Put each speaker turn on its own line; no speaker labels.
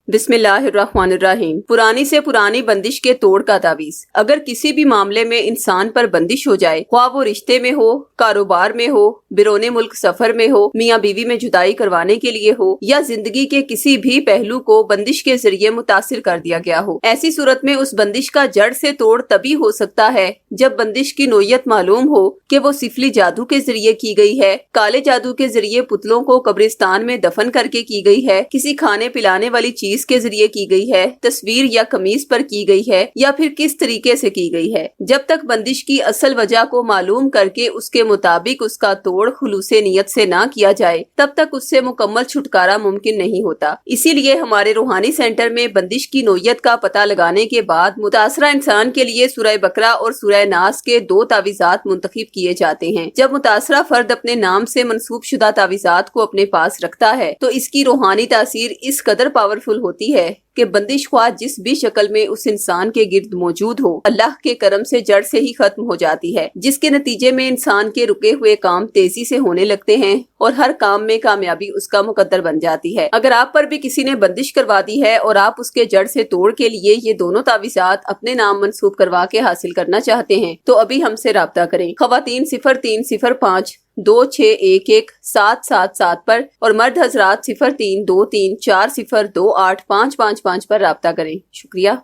बिस्मिल्लाहिर्रहमानिर्रहीम। पुरानी से पुरानी बंदिश के तोड़ का तावीज़। अगर किसी भी मामले में इंसान पर बंदिश हो जाए, ख्वाह वो रिश्ते में हो, कारोबार में हो, बिरोने मुल्क सफर में हो, मियाँ बीवी में जुदाई करवाने के लिए हो, या जिंदगी के किसी भी पहलू को बंदिश के जरिए मुतासिर कर दिया गया हो, ऐसी सूरत में उस बंदिश का जड़ से तोड़ तभी हो सकता है जब बंदिश की नोयत मालूम हो कि वो सिफली जादू के जरिए की गई है, काले जादू के जरिए पुतलों को कब्रिस्तान में दफन करके की गई है, किसी खाने पिलाने वाली चीज के जरिए की गई है, तस्वीर या कमीज पर की गई है, या फिर किस तरीके से की गई है। जब तक बंदिश की असल वजह को मालूम करके उसके मुताबिक उसका तोड़ खुलूसे नियत से ना किया जाए, तब तक उससे मुकम्मल छुटकारा मुमकिन नहीं होता। इसीलिए हमारे रूहानी सेंटर में बंदिश की नोयत का पता लगाने के बाद मुतासरा इंसान के लिए सूरह बकरा और सूरह नास के 2 तावीज़ात मुंतखब किए जाते हैं। जब मुतासरा फर्द अपने नाम से मंसूब शुदा तावीज़ात को अपने पास रखता है तो इसकी रूहानी तासीर इस कदर पावरफुल होती है कि बंदिश ख्वाह जिस भी शक्ल में उस इंसान के गिर्द मौजूद हो, अल्लाह के करम से जड़ से ही खत्म हो जाती है, जिसके नतीजे में इंसान के रुके हुए काम तेजी से होने लगते हैं और हर काम में कामयाबी उसका मुकद्दर बन जाती है। अगर आप पर भी किसी ने बंदिश करवा दी है और आप उसके जड़ से तोड़ के लिए ये दोनों तावीज़ात अपने नाम मंसूब करवा के हासिल करना चाहते हैं तो अभी हमसे राब्ता करें। खवातीन 0305 2611-777 पर और मर्द हजरात 0323402855 पर राब्ता करें। शुक्रिया।